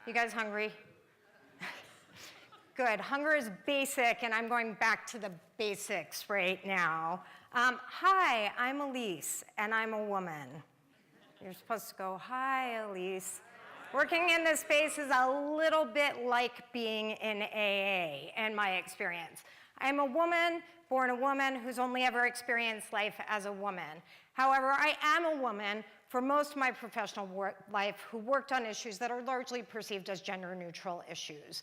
You guys hungry? Good. Hunger is basic, and I'm going back to the basics right now. Hi, I'm Ilyse, and I'm a woman. You're supposed to go, hi, Ilyse. Working in this space is a little bit like being in AA, in my experience. I'm a woman, born a woman, who's only ever experienced life as a woman. However, I am a woman for most of my professional life who worked on issues that are largely perceived as gender-neutral issues.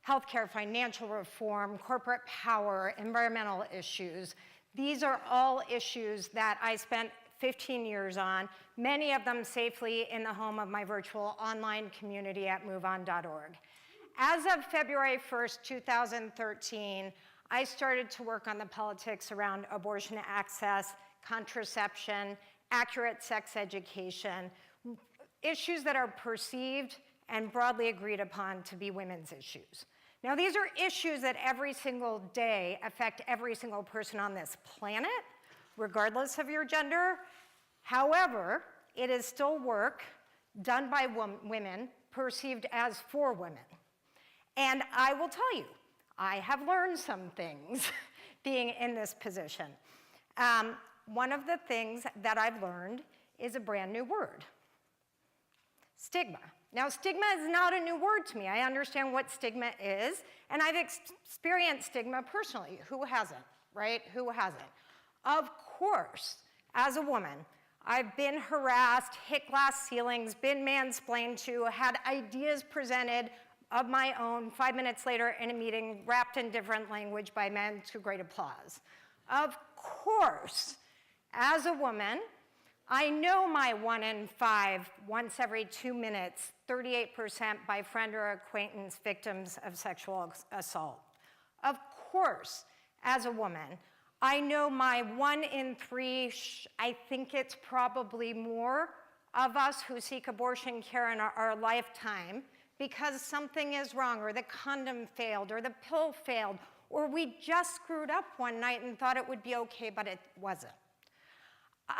Healthcare, financial reform, corporate power, environmental issues. These are all issues that I spent 15 years on, many of them safely in the home of my virtual online community at moveon.org. As of February 1st, 2013, I started to work on the politics around abortion access, contraception, accurate sex education, issues that are perceived and broadly agreed upon to be women's issues. Now, these are issues that every single day affect every single person on this planet, regardless of your gender. However, it is still work done by women, perceived as for women. And I will tell you, I have learned some things being in this position. One of the things that I've learned is a brand new word, stigma. Now, stigma is not a new word to me. I understand what stigma is, and I've experienced stigma personally. Who hasn't, right? Who hasn't? Of course, as a woman, I've been harassed, hit glass ceilings, been mansplained to, had ideas presented of my own 5 minutes later in a meeting wrapped in different language by men to great applause. Of course, as a woman, I know my 1 in 5, once every 2 minutes, 38% by friend or acquaintance victims of sexual assault. Of course, as a woman, I know my 1 in 3, I think it's probably more, of us who seek abortion care in our lifetime because something is wrong, or the condom failed, or the pill failed, or we just screwed up one night and thought it would be okay, but it wasn't.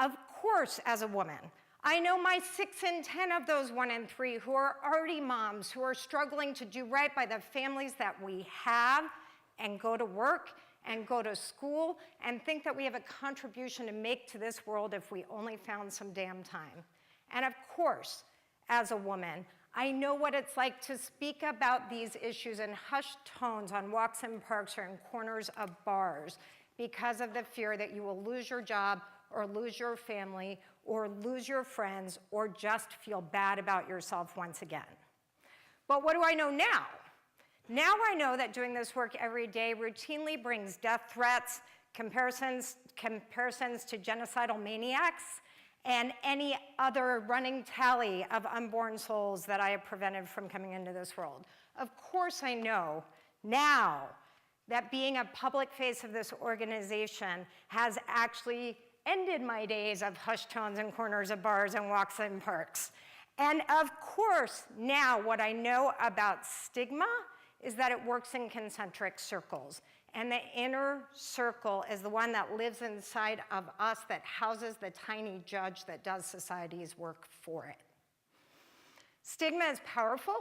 Of course, as a woman, I know my 6 in 10 of those 1 in 3 who are already moms, who are struggling to do right by the families that we have and go to work and go to school and think that we have a contribution to make to this world if we only found some damn time. And of course, as a woman, I know what it's like to speak about these issues in hushed tones on walks in parks or in corners of bars because of the fear that you will lose your job or lose your family or lose your friends or just feel bad about yourself once again. But what do I know now? Now I know that doing this work every day routinely brings death threats, comparisons to genocidal maniacs, and any other running tally of unborn souls that I have prevented from coming into this world. Of course I know now that being a public face of this organization has actually ended my days of hushed tones in corners of bars and walks in parks. And of course, now what I know about stigma is that it works in concentric circles. And the inner circle is the one that lives inside of us, that houses the tiny judge that does society's work for it. Stigma is powerful,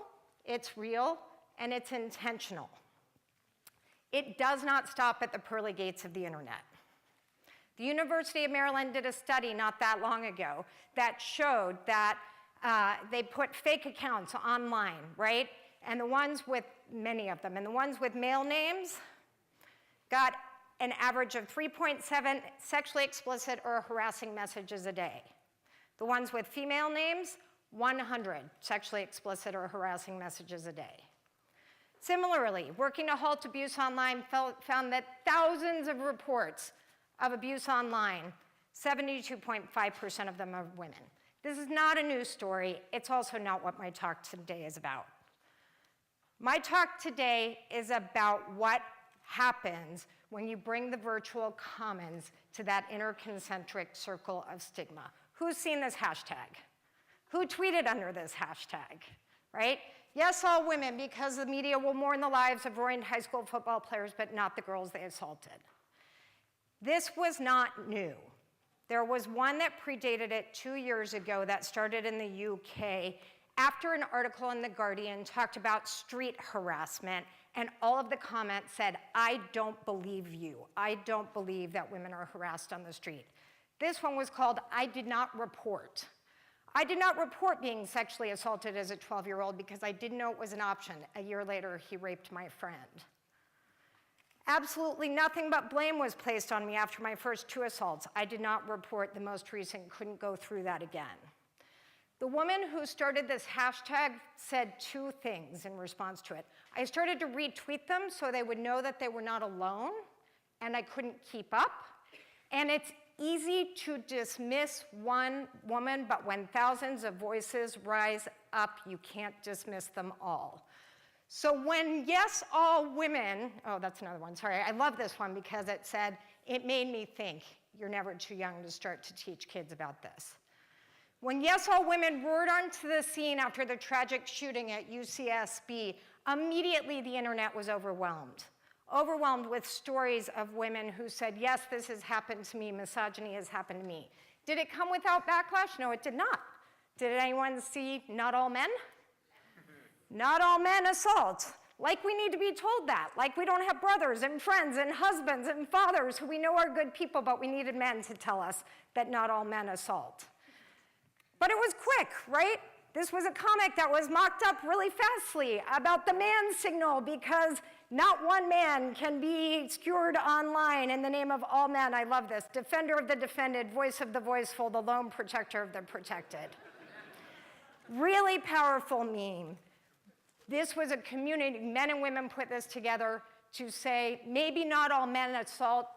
it's real, and it's intentional. It does not stop at the pearly gates of the internet. The University of Maryland did a study not that long ago that showed that they put fake accounts online, right? And the ones with, many of them, and the ones with male names got an average of 3.7 sexually explicit or harassing messages a day. The ones with female names, 100 sexually explicit or harassing messages a day. Similarly, Working to Halt Abuse Online found that thousands of reports of abuse online, 72.5% of them are women. This is not a news story. It's also not what my talk today is about. My talk today is about what happens when you bring the virtual commons to that inner concentric circle of stigma. Who's seen this hashtag? Who tweeted under this hashtag, right? Yes, all women, because the media will mourn the lives of ruined high school football players, but not the girls they assaulted. This was not new. There was one that predated it 2 years ago that started in the UK after an article in The Guardian talked about street harassment, and all of the comments said, "I don't believe you. I don't believe that women are harassed on the street." This one was called, "I did not report." I did not report being sexually assaulted as a 12-year-old because I didn't know it was an option. A year later, he raped my friend. Absolutely nothing but blame was placed on me after my first 2 assaults. I did not report the most recent, couldn't go through that again. The woman who started this hashtag said 2 things in response to it. I started to retweet them so they would know that they were not alone, and I couldn't keep up. And it's easy to dismiss one woman, but when thousands of voices rise up, you can't dismiss them all. So when Yes All Women, oh, that's another one, sorry. I love this one because it said, it made me think, you're never too young to start to teach kids about this. When Yes All Women roared onto the scene after the tragic shooting at UCSB, immediately the internet was overwhelmed. Overwhelmed with stories of women who said, yes, this has happened to me, misogyny has happened to me. Did it come without backlash? No, it did not. Did anyone see Not All Men? Not all men assault. Like we need to be told that. Like we don't have brothers and friends and husbands and fathers who we know are good people, but we needed men to tell us that not all men assault. But it was quick, right? This was a comic that was mocked up really fastly about the man signal because not one man can be skewered online in the name of all men. I love this. Defender of the defended, voice of the voiceful, the lone protector of the protected. Really powerful meme. This was a community, men and women put this together to say, maybe not all men assault,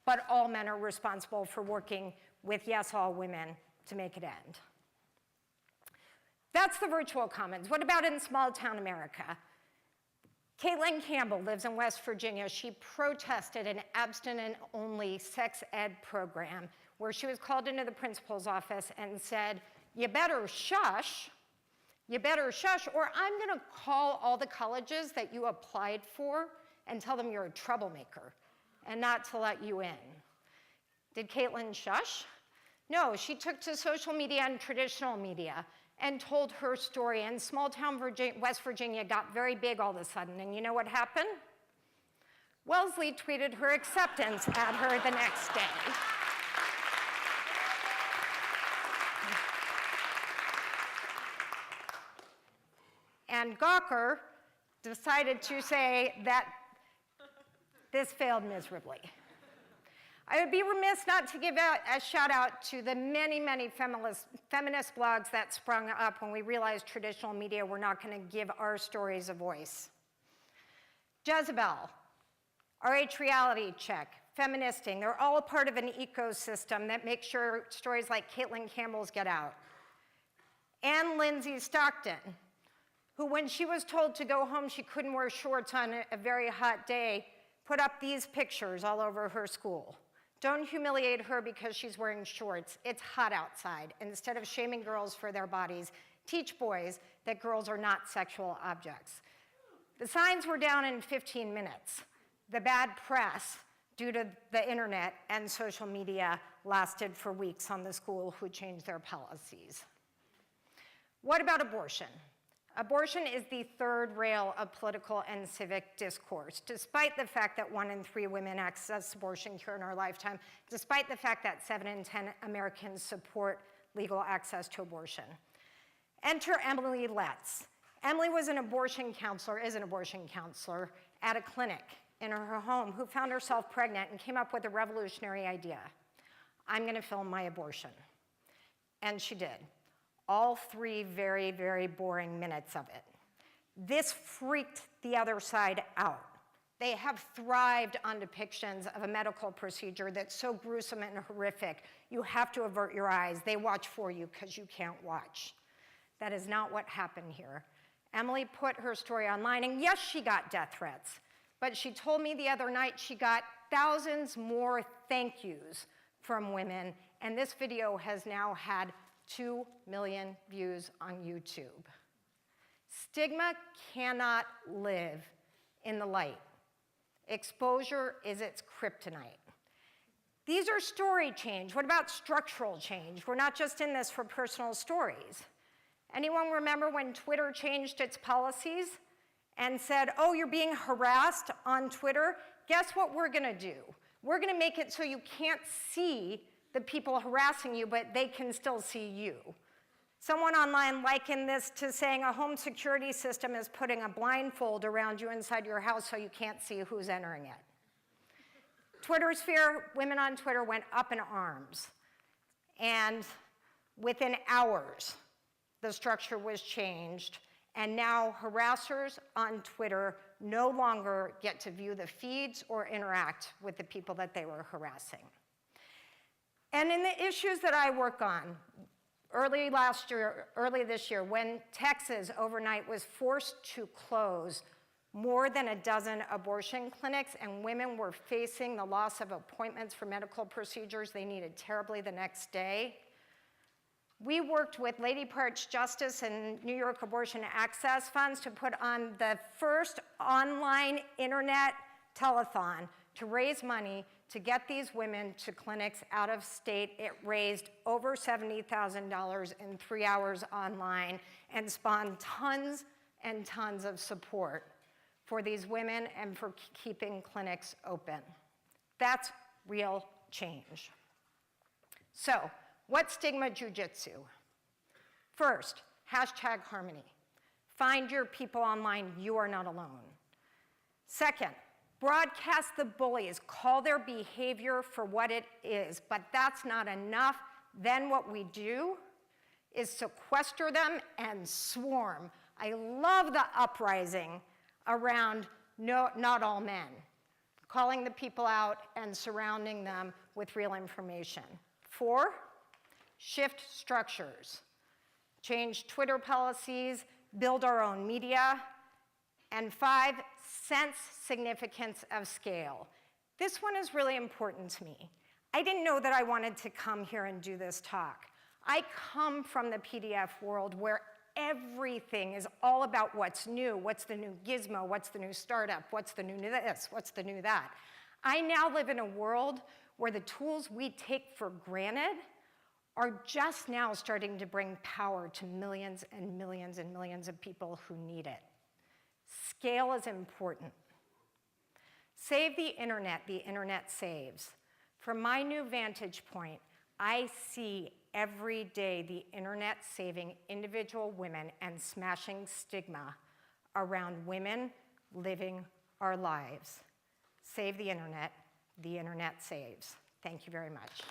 but all men are responsible for working with Yes All Women to make it end. That's the virtual commons. What about in small town America? Caitlin Campbell lives in West Virginia. She protested an abstinent-only sex ed program where she was called into the principal's office and said, you better shush, or I'm gonna call all the colleges that you applied for and tell them you're a troublemaker and not to let you in. Did Caitlin shush? No, she took to social media and traditional media and told her story, and small town West Virginia got very big all of a sudden, and you know what happened? Wellesley tweeted her acceptance at her the next day. And Gawker decided to say that this failed miserably. I would be remiss not to give a shout out to the many, many feminist blogs that sprung up when we realized traditional media were not going to give our stories a voice. Jezebel, RH Reality Check, Feministing, they're all a part of an ecosystem that makes sure stories like Caitlin Campbell's get out. And Lindsay Stockton, who when she was told to go home she couldn't wear shorts on a very hot day, put up these pictures all over her school. Don't humiliate her because she's wearing shorts. It's hot outside. Instead of shaming girls for their bodies, teach boys that girls are not sexual objects. The signs were down in 15 minutes. The bad press, due to the internet and social media, lasted for weeks on the school who changed their policies. What about abortion? Abortion is the third rail of political and civic discourse, despite the fact that 1 in 3 women access abortion care in our lifetime, despite the fact that 7 in 10 Americans support legal access to abortion. Enter Emily Letts. Emily was an abortion counselor, is an abortion counselor, at a clinic in her home who found herself pregnant and came up with a revolutionary idea. I'm gonna film my abortion. And she did. All 3 very, very boring minutes of it. This freaked the other side out. They have thrived on depictions of a medical procedure that's so gruesome and horrific, you have to avert your eyes. They watch for you because you can't watch. That is not what happened here. Emily put her story online, and yes, she got death threats, but she told me the other night she got thousands more thank yous from women, and this video has now had 2 million views on YouTube. Stigma cannot live in the light. Exposure is its kryptonite. These are story change. What about structural change? We're not just in this for personal stories. Anyone remember when Twitter changed its policies and said, oh, you're being harassed on Twitter? Guess what we're gonna do? We're gonna make it so you can't see the people harassing you, but they can still see you. Someone online likened this to saying a home security system is putting a blindfold around you inside your house so you can't see who's entering it. Twitter sphere, women on Twitter went up in arms. And within hours, the structure was changed. And now harassers on Twitter no longer get to view the feeds or interact with the people that they were harassing. And in the issues that I work on, early this year, when Texas overnight was forced to close more than a dozen abortion clinics and women were facing the loss of appointments for medical procedures they needed terribly the next day, we worked with Lady Parts Justice and New York Abortion Access Funds to put on the first online internet telethon to raise money to get these women to clinics out of state. It raised over $70,000 in 3 hours online and spawned tons and tons of support for these women and for keeping clinics open. That's real change. So, what's Stigma Jiu-jitsu? First, #Harmony. Find your people online, you are not alone. Second, broadcast the bullies, call their behavior for what it is, but that's not enough. Then what we do is sequester them and swarm. I love the uprising around not all men, calling the people out and surrounding them with real information. 4, shift structures, change Twitter policies, build our own media. And 5, sense significance of scale. This one is really important to me. I didn't know that I wanted to come here and do this talk. I come from the PDF world where everything is all about what's new, what's the new gizmo, what's the new startup, what's the new this, what's the new that. I now live in a world where the tools we take for granted are just now starting to bring power to millions and millions and millions of people who need it. Scale is important. Save the internet saves. From my new vantage point, I see every day the internet saving individual women and smashing stigma around women living our lives. Save the internet saves. Thank you very much.